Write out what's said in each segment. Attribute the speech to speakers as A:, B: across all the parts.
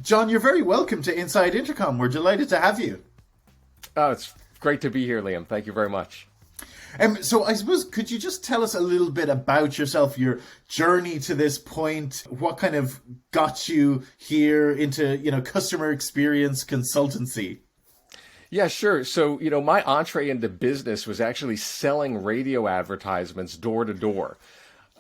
A: Jon, you're very welcome to Inside Intercom. We're delighted to have you.
B: Oh, it's great to be here, Liam. Thank you very much.
A: So I suppose, could you just tell us a little bit about yourself, your journey to this point? What kind of got you here into, customer experience consultancy?
B: Yeah, sure. So, my entree into business was actually selling radio advertisements door to door.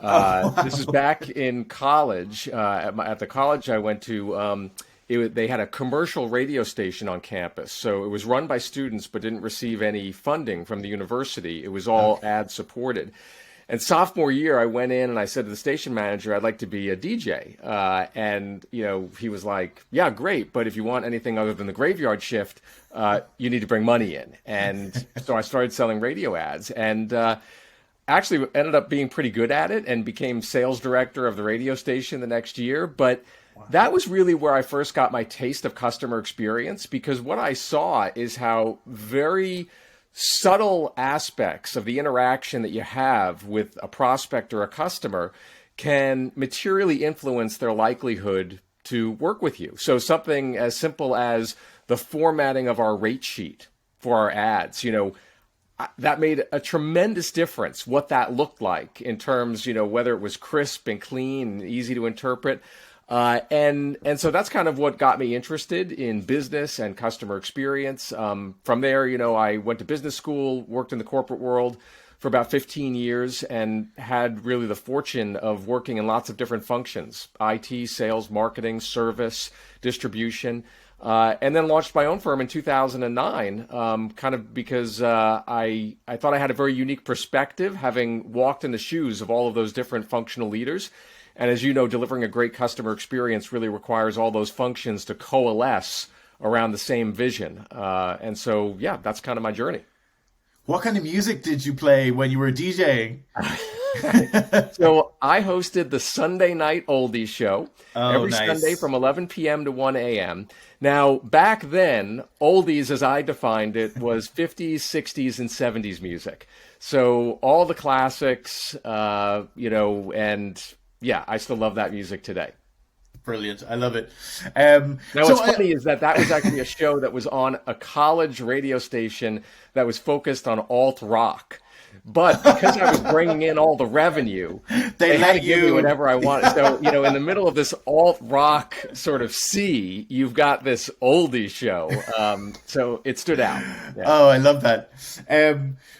B: This is back in college. At the college I went to, they had a commercial radio station on campus. So it was run by students, but didn't receive any funding from the university. It was all ad supported. And sophomore year, I went in and I said to the station manager, I'd like to be a DJ. And he was like, yeah, great. But if you want anything other than the graveyard shift, you need to bring money in. And so I started selling radio ads and actually ended up being pretty good at it and became sales director of the radio station the next year. But that was really where I first got my taste of customer experience, because what I saw is how very subtle aspects of the interaction that you have with a prospect or a customer can materially influence their likelihood to work with you. So something as simple as the formatting of our rate sheet for our ads, that made a tremendous difference what that looked like in terms, whether it was crisp and clean and easy to interpret. And so that's kind of what got me interested in business and customer experience. From there, I went to business school, worked in the corporate world for about 15 years and had really the fortune of working in lots of different functions: IT, sales, marketing, service, distribution. And then launched my own firm in 2009, kind of because I thought I had a very unique perspective, having walked in the shoes of all of those different functional leaders. And as you know, delivering a great customer experience really requires all those functions to coalesce around the same vision. And so, yeah, that's kind of my journey.
A: What kind of music did you play when you were DJing?
B: So I hosted the Sunday Night Oldies show every
A: nice.
B: Sunday from 11 p.m. to 1 a.m. Now, back then, oldies, as I defined it, was 50s, 60s, and 70s music. So all the classics, and yeah, I still love that music today.
A: Brilliant. I love it.
B: Now, what's funny is that was actually a show that was on a college radio station that was focused on alt rock. But because I was bringing in all the revenue, they had to give me whatever I wanted. So, in the middle of this alt rock sort of sea, you've got this oldie show. So it stood out. Yeah.
A: Oh, I love that.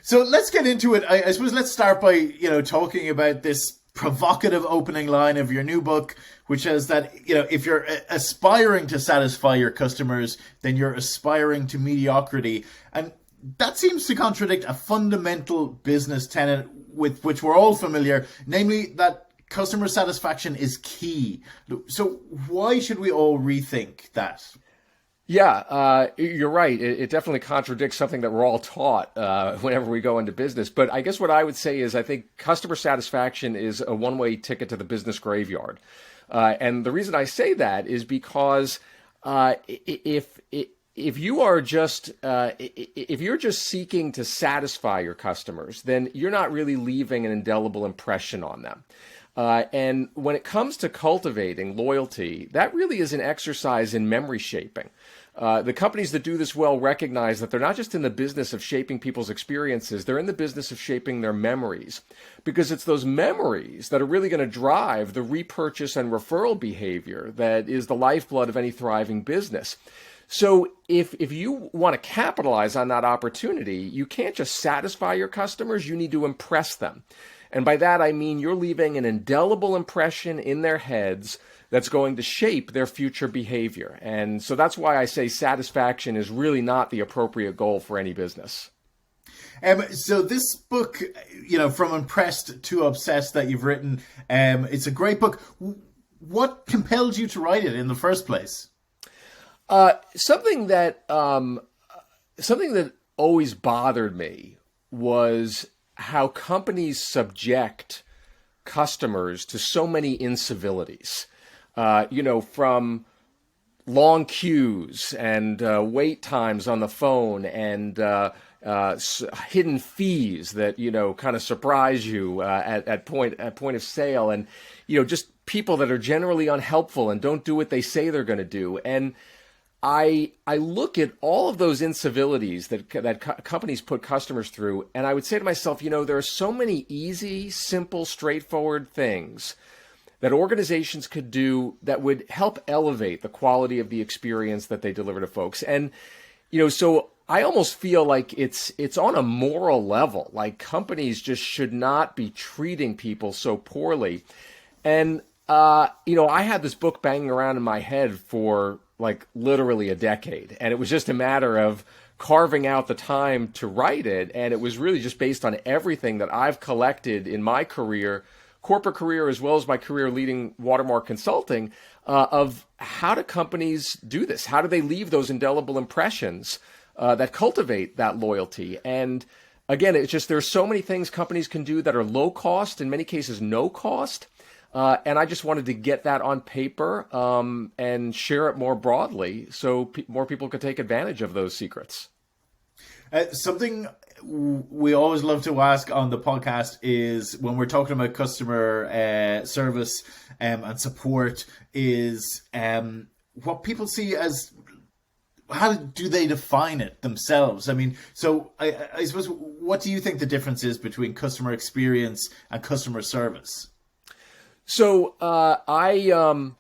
A: So let's get into it. I suppose let's start by, talking about this provocative opening line of your new book, which says that, if you're aspiring to satisfy your customers, then you're aspiring to mediocrity. And that seems to contradict a fundamental business tenet with which we're all familiar, namely that customer satisfaction is key. So why should we all rethink that?
B: Yeah, you're right. It definitely contradicts something that we're all taught whenever we go into business. But I guess what I would say is I think customer satisfaction is a one-way ticket to the business graveyard. And the reason I say that is because if you're just seeking to satisfy your customers, then you're not really leaving an indelible impression on them. And when it comes to cultivating loyalty, that really is an exercise in memory shaping. The companies that do this well recognize that they're not just in the business of shaping people's experiences, they're in the business of shaping their memories. Because it's those memories that are really going to drive the repurchase and referral behavior that is the lifeblood of any thriving business. So if you want to capitalize on that opportunity, you can't just satisfy your customers, you need to impress them. And by that, I mean you're leaving an indelible impression in their heads that's going to shape their future behavior. And so that's why I say satisfaction is really not the appropriate goal for any business.
A: So this book, From Impressed to Obsessed that you've written, it's a great book. What compelled you to write it in the first place?
B: Something that always bothered me was how companies subject customers to so many incivilities, from long queues and wait times on the phone and hidden fees that, kind of surprise you at point of sale, and, just people that are generally unhelpful and don't do what they say they're going to do. And I look at all of those incivilities that companies put customers through, and I would say to myself, there are so many easy, simple, straightforward things that organizations could do that would help elevate the quality of the experience that they deliver to folks. And, so I almost feel like it's on a moral level, like companies just should not be treating people so poorly. And, I had this book banging around in my head for like literally a decade, and it was just a matter of carving out the time to write it. And it was really just based on everything that I've collected in my corporate career, as well as my career leading Watermark Consulting, of how do companies do this? How do they leave those indelible impressions that cultivate that loyalty? And again, it's just there's so many things companies can do that are low cost, in many cases no cost. And I just wanted to get that on paper and share it more broadly so more people could take advantage of those secrets.
A: Something we always love to ask on the podcast is when we're talking about customer service and support is what people see as, how do they define it themselves? I mean, so I suppose, what do you think the difference is between customer experience and customer service?
B: So I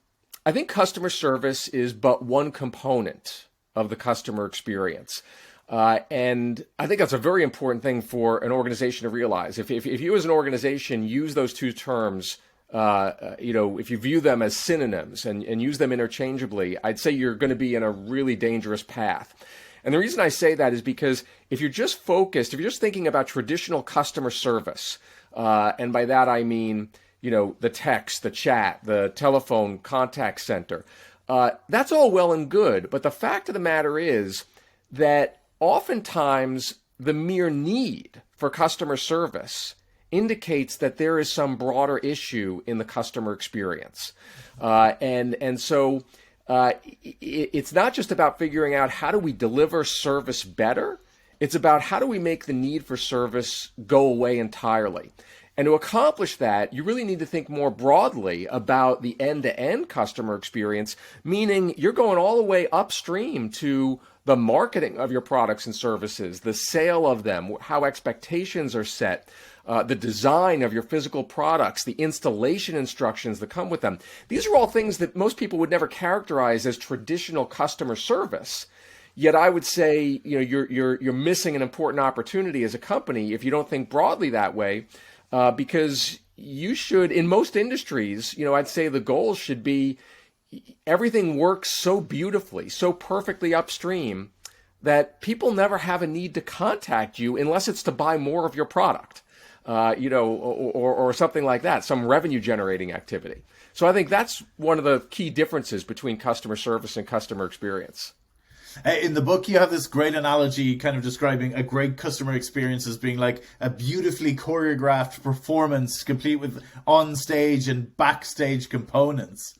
B: think customer service is but one component of the customer experience. And I think that's a very important thing for an organization to realize. If you as an organization use those two terms, if you view them as synonyms and use them interchangeably, I'd say you're going to be in a really dangerous path. And the reason I say that is because if you're just thinking about traditional customer service, and by that I mean, the text, the chat, the telephone contact center, that's all well and good. But the fact of the matter is that oftentimes the mere need for customer service indicates that there is some broader issue in the customer experience. And so it's not just about figuring out how do we deliver service better. It's about how do we make the need for service go away entirely. And to accomplish that, you really need to think more broadly about the end-to-end customer experience, meaning you're going all the way upstream to the marketing of your products and services, the sale of them, how expectations are set, the design of your physical products, the installation instructions that come with them. These are all things that most people would never characterize as traditional customer service. Yet I would say, you're missing an important opportunity as a company if you don't think broadly that way. Because you should, in most industries, I'd say the goal should be everything works so beautifully, so perfectly upstream that people never have a need to contact you unless it's to buy more of your product, or something like that, some revenue generating activity. So I think that's one of the key differences between customer service and customer experience.
A: In the book, you have this great analogy kind of describing a great customer experience as being like a beautifully choreographed performance complete with on-stage and backstage components.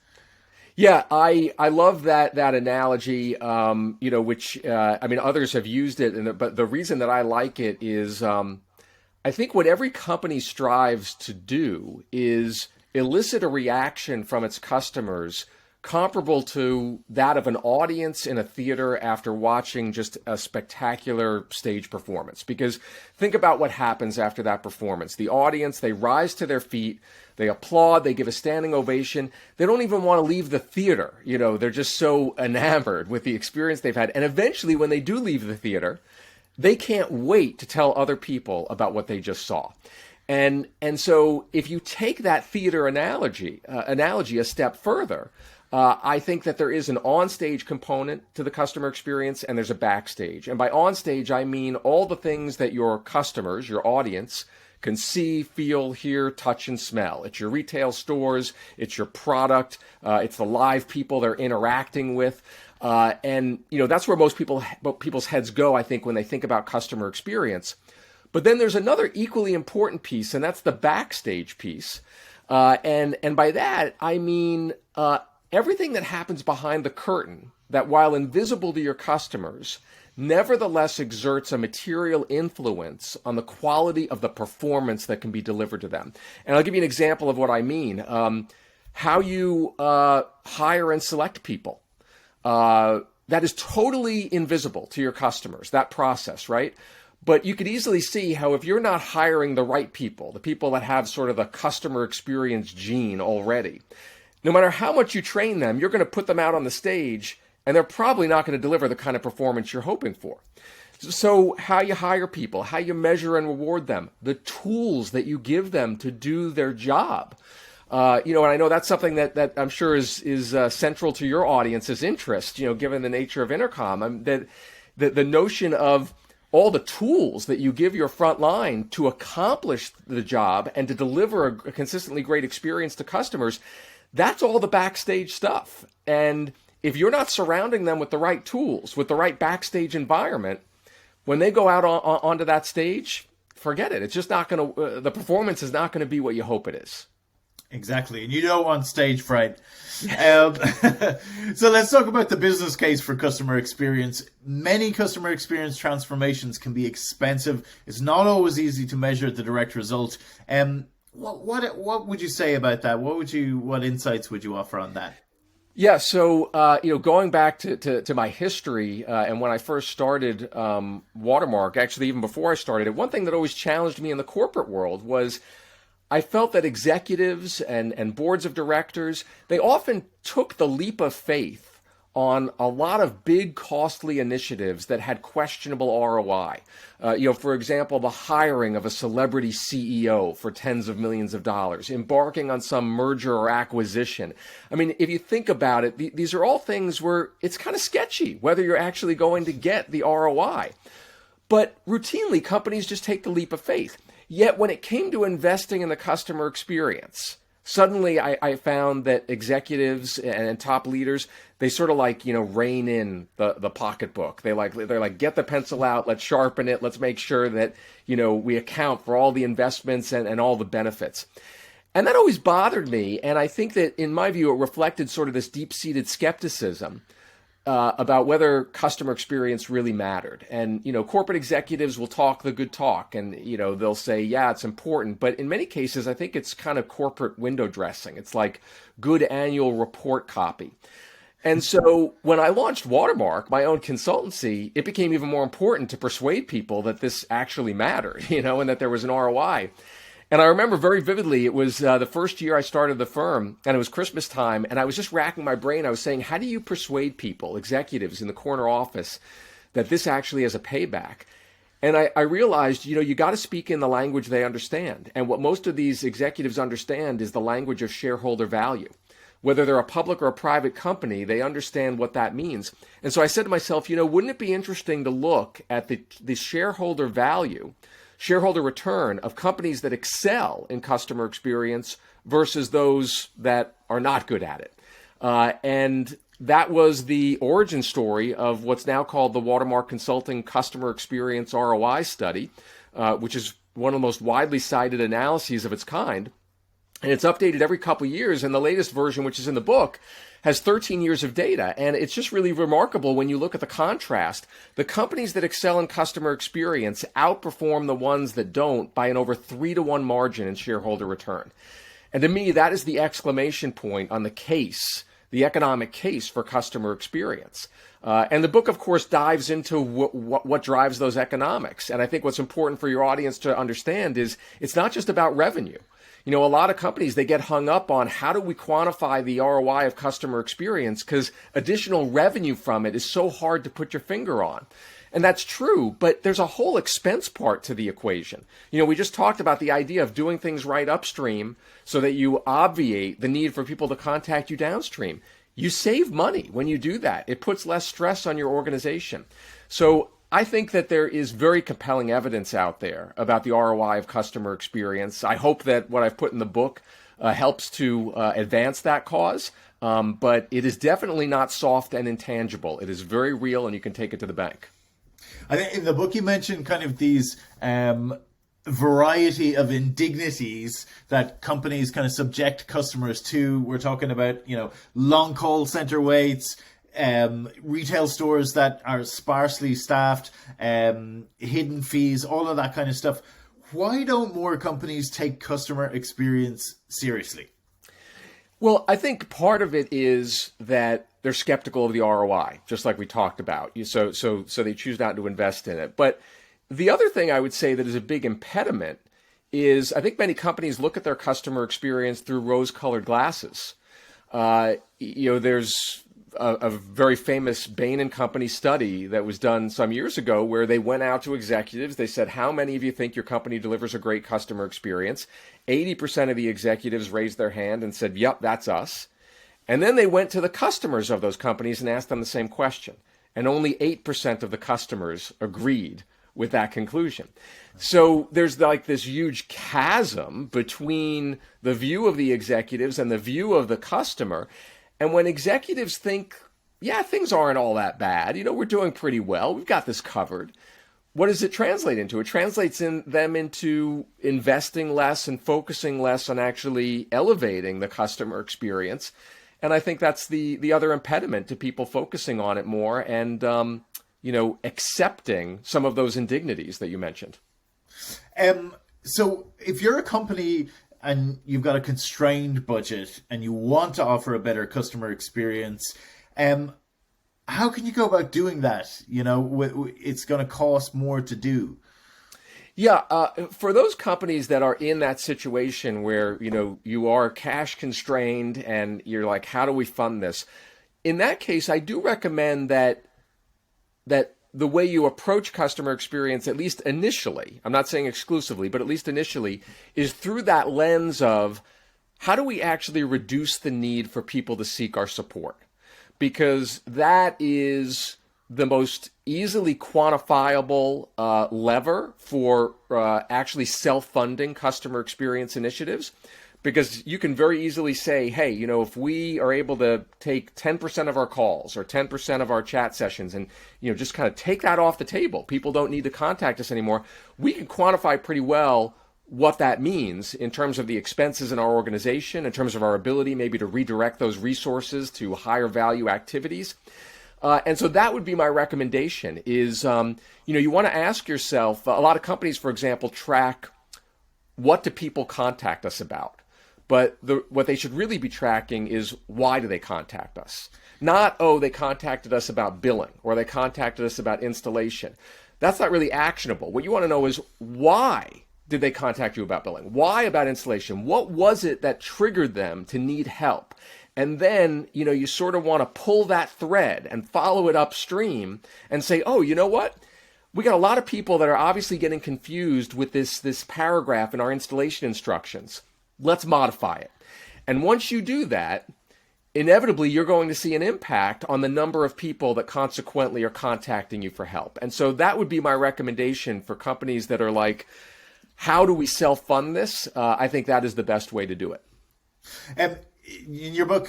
B: Yeah, I love that analogy, which, others have used it. But the reason that I like it is I think what every company strives to do is elicit a reaction from its customers comparable to that of an audience in a theater after watching just a spectacular stage performance. Because think about what happens after that performance. The audience, they rise to their feet, they applaud, they give a standing ovation. They don't even want to leave the theater. They're just so enamored with the experience they've had. And eventually, when they do leave the theater, they can't wait to tell other people about what they just saw. And so if you take that theater analogy a step further, I think that there is an onstage component to the customer experience and there's a backstage. And by onstage, I mean all the things that your customers, your audience, can see, feel, hear, touch, and smell. It's your retail stores, it's your product, it's the live people they're interacting with. And that's where most people's heads go, I think, when they think about customer experience. But then there's another equally important piece, and that's the backstage piece. And by that, I mean everything that happens behind the curtain that, while invisible to your customers, nevertheless exerts a material influence on the quality of the performance that can be delivered to them. And I'll give you an example of what I mean. How you hire and select people. That is totally invisible to your customers, that process, right? But you could easily see how if you're not hiring the right people, the people that have sort of the customer experience gene already, no matter how much you train them, you're going to put them out on the stage and they're probably not going to deliver the kind of performance you're hoping for. So how you hire people, how you measure and reward them, the tools that you give them to do their job. And I know that's something that I'm sure is central to your audience's interest, given the nature of Intercom. That the notion of all the tools that you give your front line to accomplish the job and to deliver a consistently great experience to customers, that's all the backstage stuff. And if you're not surrounding them with the right tools, with the right backstage environment, when they go out onto that stage, forget it. It's just not going to, the performance is not going to be what you hope it is.
A: Exactly. And you don't want stage fright. So let's talk about the business case for customer experience. Many customer experience transformations can be expensive. It's not always easy to measure the direct result. What would you say about that? What insights would you offer on that?
B: Yeah, so going back to my history and when I first started Watermark, actually even before I started it, one thing that always challenged me in the corporate world was I felt that executives and boards of directors, they often took the leap of faith on a lot of big, costly initiatives that had questionable ROI. For example, the hiring of a celebrity CEO for tens of millions of dollars, embarking on some merger or acquisition. I mean, if you think about it, these are all things where it's kind of sketchy whether you're actually going to get the ROI. But routinely, companies just take the leap of faith. Yet when it came to investing in the customer experience, suddenly I found that executives and top leaders, they sort of rein in the pocketbook. They're like, get the pencil out, let's sharpen it, let's make sure that, we account for all the investments and all the benefits. And that always bothered me. And I think that in my view, it reflected sort of this deep-seated skepticism about whether customer experience really mattered. And, corporate executives will talk the good talk and, they'll say, yeah, it's important. But in many cases, I think it's kind of corporate window dressing. It's like good annual report copy. And so when I launched Watermark, my own consultancy, it became even more important to persuade people that this actually mattered, and that there was an ROI. And I remember very vividly, it was the first year I started the firm, and it was Christmas time, and I was just racking my brain. I was saying, how do you persuade people, executives in the corner office, that this actually has a payback? And I realized, you got to speak in the language they understand. And what most of these executives understand is the language of shareholder value. Whether they're a public or a private company, they understand what that means. And so I said to myself, wouldn't it be interesting to look at the shareholder value, shareholder return of companies that excel in customer experience versus those that are not good at it. And that was the origin story of what's now called the Watermark Consulting Customer Experience ROI Study, which is one of the most widely cited analyses of its kind. And it's updated every couple of years. And the latest version, which is in the book, has 13 years of data. And it's just really remarkable when you look at the contrast. The companies that excel in customer experience outperform the ones that don't by an over 3-to-1 margin in shareholder return. And to me, that is the exclamation point on the case, the economic case for customer experience. And the book, of course, dives into what drives those economics. And I think what's important for your audience to understand is it's not just about revenue. A lot of companies, they get hung up on how do we quantify the ROI of customer experience because additional revenue from it is so hard to put your finger on. And that's true, but there's a whole expense part to the equation. We just talked about the idea of doing things right upstream so that you obviate the need for people to contact you downstream. You save money when you do that. It puts less stress on your organization. So I think that there is very compelling evidence out there about the ROI of customer experience. I hope that what I've put in the book helps to advance that cause, but it is definitely not soft and intangible. It is very real, and you can take it to the bank.
A: I think in the book you mentioned kind of these variety of indignities that companies kind of subject customers to. We're talking about, long call center waits, retail stores that are sparsely staffed, hidden fees, all of that kind of stuff. Why don't more companies take customer experience seriously?
B: Well, I think part of it is that they're skeptical of the ROI, just like we talked about. So they choose not to invest in it. But the other thing I would say that is a big impediment is I think many companies look at their customer experience through rose-colored glasses. There's a very famous Bain and Company study that was done some years ago where they went out to executives. They said, how many of you think your company delivers a great customer experience? 80% of the executives raised their hand and said, yep, that's us. And then they went to the customers of those companies and asked them the same question. And only 8% of the customers agreed with that conclusion. So there's like this huge chasm between the view of the executives and the view of the customer. And when executives think, yeah, things aren't all that bad, we're doing pretty well, we've got this covered, what does it translate into? It translates them into investing less and focusing less on actually elevating the customer experience. And I think that's the other impediment to people focusing on it more and accepting some of those indignities that you mentioned.
A: So if you're a company and you've got a constrained budget and you want to offer a better customer experience, how can you go about doing that? It's going to cost more to do.
B: Yeah, for those companies that are in that situation where, you are cash constrained and you're like, how do we fund this? In that case, I do recommend that the way you approach customer experience, at least initially, I'm not saying exclusively, but at least initially, is through that lens of how do we actually reduce the need for people to seek our support? Because that is the most easily quantifiable lever for actually self-funding customer experience initiatives. Because you can very easily say, hey, if we are able to take 10% of our calls or 10% of our chat sessions and, just kind of take that off the table, people don't need to contact us anymore, we can quantify pretty well what that means in terms of the expenses in our organization, in terms of our ability maybe to redirect those resources to higher value activities. And so that would be my recommendation is, you want to ask yourself, a lot of companies, for example, track what do people contact us about? But what they should really be tracking is why do they contact us? Not, they contacted us about billing or they contacted us about installation. That's not really actionable. What you want to know is why did they contact you about billing? Why about installation? What was it that triggered them to need help? And then, you sort of want to pull that thread and follow it upstream and say, oh, you know what? We got a lot of people that are obviously getting confused with this paragraph in our installation instructions. Let's modify it. And once you do that, inevitably you're going to see an impact on the number of people that consequently are contacting you for help. And so that would be my recommendation for companies that are like, how do we self-fund this? I think that is the best way to do it.
A: In your book,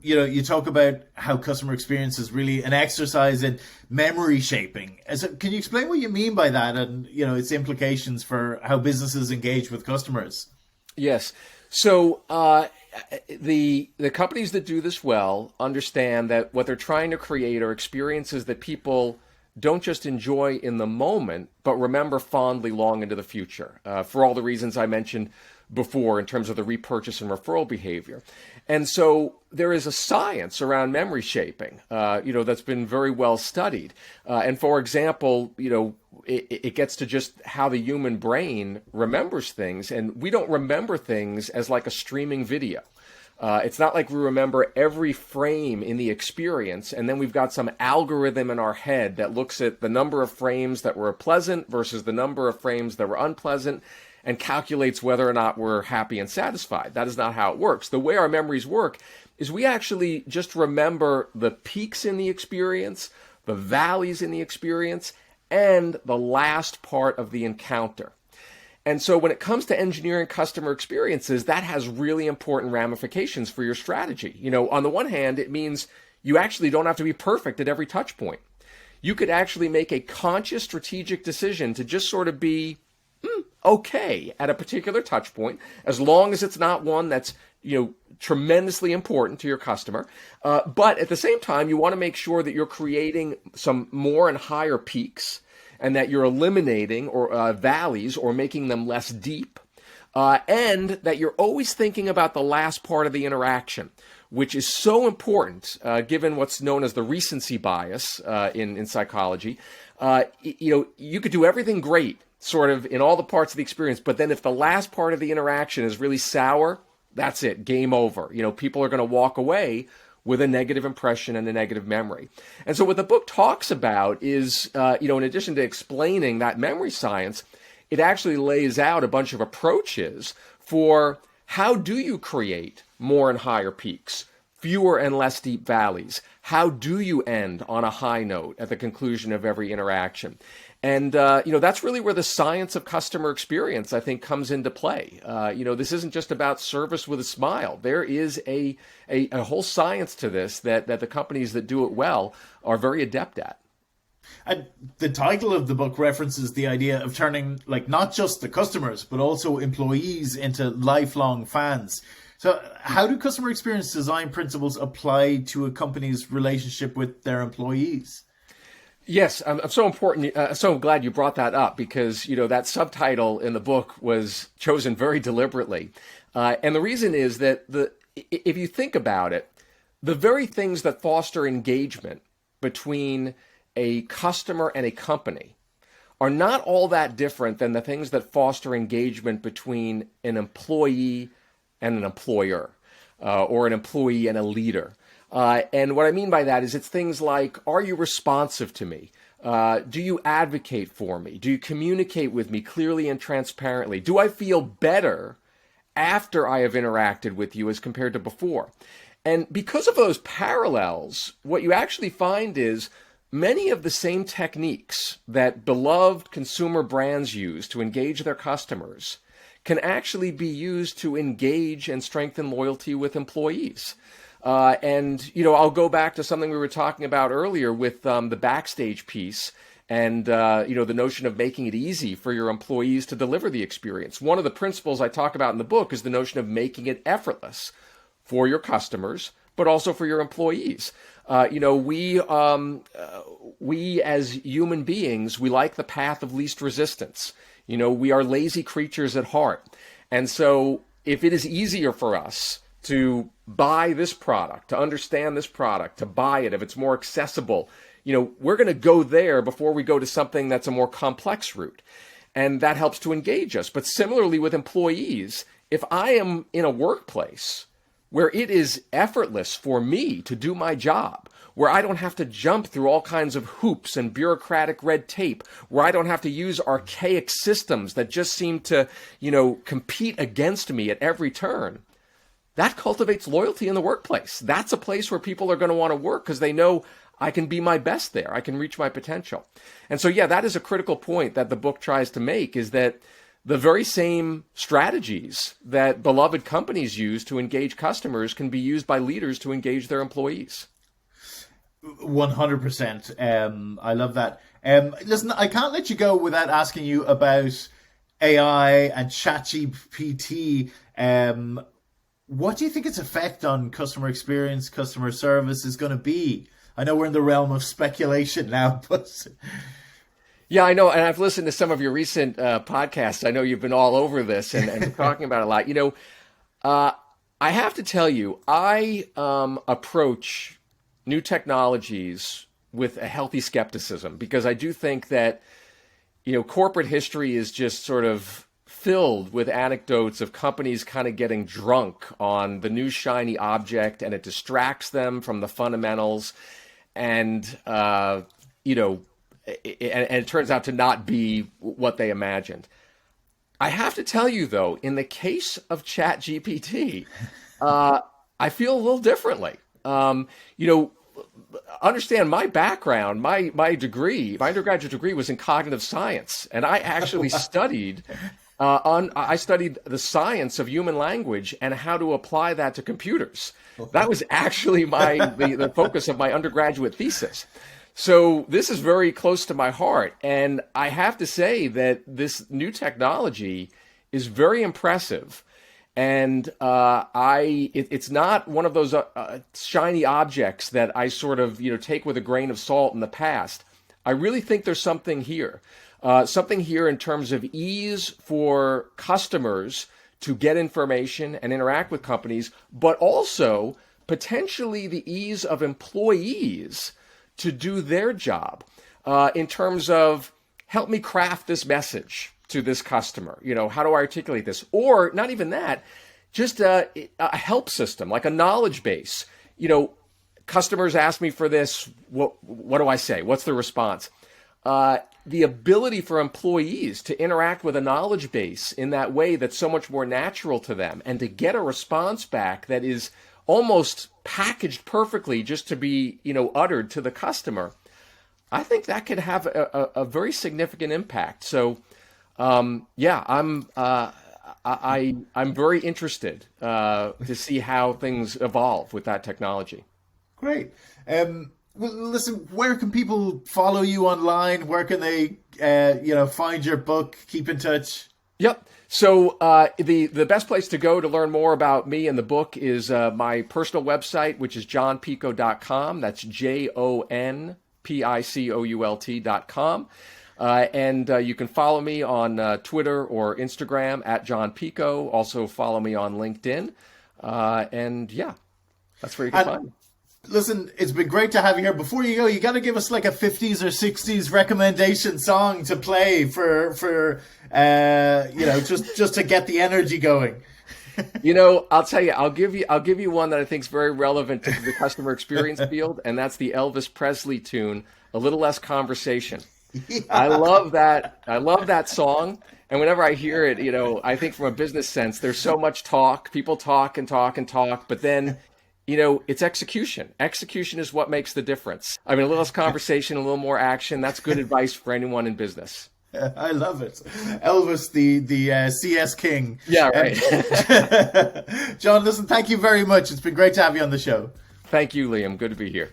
A: you talk about how customer experience is really an exercise in memory shaping. So can you explain what you mean by that and, its implications for how businesses engage with customers?
B: Yes. So the companies that do this well understand that what they're trying to create are experiences that people don't just enjoy in the moment, but remember fondly long into the future, for all the reasons I mentioned before in terms of the repurchase and referral behavior. And so there is a science around memory shaping, that's been very well studied. And for example, it gets to just how the human brain remembers things. And we don't remember things as like a streaming video. It's not like we remember every frame in the experience, and then we've got some algorithm in our head that looks at the number of frames that were pleasant versus the number of frames that were unpleasant and calculates whether or not we're happy and satisfied. That is not how it works. The way our memories work is we actually just remember the peaks in the experience, the valleys in the experience, and the last part of the encounter. And so when it comes to engineering customer experiences, that has really important ramifications for your strategy. On the one hand, it means you actually don't have to be perfect at every touch point. You could actually make a conscious strategic decision to just sort of be okay at a particular touch point, as long as it's not one that's, tremendously important to your customer. But at the same time, you want to make sure that you're creating some more and higher peaks, and that you're eliminating or valleys or making them less deep. And that you're always thinking about the last part of the interaction, which is so important, given what's known as the recency bias in psychology. You could do everything great, sort of, in all the parts of the experience, but then if the last part of the interaction is really sour, that's it, game over. People are going to walk away with a negative impression and a negative memory. And so what the book talks about is, in addition to explaining that memory science, it actually lays out a bunch of approaches for how do you create more and higher peaks, fewer and less deep valleys? How do you end on a high note at the conclusion of every interaction? And, that's really where the science of customer experience, I think, comes into play. This isn't just about service with a smile. There is a whole science to this that the companies that do it well are very adept at.
A: And the title of the book references the idea of turning, not just the customers, but also employees into lifelong fans. So how do customer experience design principles apply to a company's relationship with their employees?
B: Yes, I'm so important. So glad you brought that up, because, that subtitle in the book was chosen very deliberately. And the reason is that if you think about it, the very things that foster engagement between a customer and a company are not all that different than the things that foster engagement between an employee and an employer, or an employee and a leader. And what I mean by that is it's things like, are you responsive to me? Do you advocate for me? Do you communicate with me clearly and transparently? Do I feel better after I have interacted with you as compared to before? And because of those parallels, what you actually find is many of the same techniques that beloved consumer brands use to engage their customers can actually be used to engage and strengthen loyalty with employees. I'll go back to something we were talking about earlier with the backstage piece and, the notion of making it easy for your employees to deliver the experience. One of the principles I talk about in the book is the notion of making it effortless for your customers, but also for your employees. We as human beings, we like the path of least resistance. We are lazy creatures at heart. And so if it is easier for us to buy this product, to understand this product, to buy it, if it's more accessible, we're going to go there before we go to something that's a more complex route. And that helps to engage us. But similarly with employees, if I am in a workplace where it is effortless for me to do my job, where I don't have to jump through all kinds of hoops and bureaucratic red tape, where I don't have to use archaic systems that just seem to, compete against me at every turn, that cultivates loyalty in the workplace. That's a place where people are going to want to work because they know I can be my best there. I can reach my potential. And so, that is a critical point that the book tries to make, is that the very same strategies that beloved companies use to engage customers can be used by leaders to engage their employees.
A: 100%. I love that. Listen, I can't let you go without asking you about AI and ChatGPT. What do you think its effect on customer experience, customer service is going to be? I know we're in the realm of speculation now, but...
B: Yeah, I know. And I've listened to some of your recent podcasts. I know you've been all over this and talking about it a lot. I have to tell you, I approach new technologies with a healthy skepticism, because I do think that, corporate history is just sort of filled with anecdotes of companies kind of getting drunk on the new shiny object, and it distracts them from the fundamentals. And, and it turns out to not be what they imagined. I have to tell you, though, in the case of ChatGPT, I feel a little differently. Understand my background, my degree, my undergraduate degree was in cognitive science, and I actually studied the science of human language and how to apply that to computers. That was actually the focus of my undergraduate thesis. So this is very close to my heart, and I have to say that this new technology is very impressive. And it's not one of those shiny objects that I sort of take with a grain of salt in the past. I really think there's something here in terms of ease for customers to get information and interact with companies, but also potentially the ease of employees to do their job in terms of help me craft this message to this customer. How do I articulate this? Or not even that, just a help system, like a knowledge base. Customers ask me for this. What do I say? What's the response? The ability for employees to interact with a knowledge base in that way that's so much more natural to them, and to get a response back that is almost packaged perfectly just to be, uttered to the customer. I think that could have a very significant impact. So, I'm very interested to see how things evolve with that technology.
A: Great. Well, listen, where can people follow you online? Where can they, find your book? Keep in touch.
B: Yep. So the best place to go to learn more about me and the book is my personal website, which is jonpicoult.com. That's JONPICOULT.com. And you can follow me on Twitter or Instagram at Jon Picoult. Also follow me on LinkedIn. That's where you can find me.
A: Listen, it's been great to have you here. Before you go, you got to give us like a 50s or 60s recommendation song to play for just to get the energy going.
B: I'll tell you, I'll give you one that I think is very relevant to the customer experience field, and that's the Elvis Presley tune, A Little Less Conversation. Yeah. I love that song. And whenever I hear it, I think from a business sense, there's so much talk. People talk and talk and talk, but then it's execution. Execution is what makes the difference. I mean, a little less conversation, a little more action. That's good advice for anyone in business.
A: I love it. Elvis, the CS King.
B: Yeah, right.
A: Jon, listen, thank you very much. It's been great to have you on the show.
B: Thank you, Liam. Good to be here.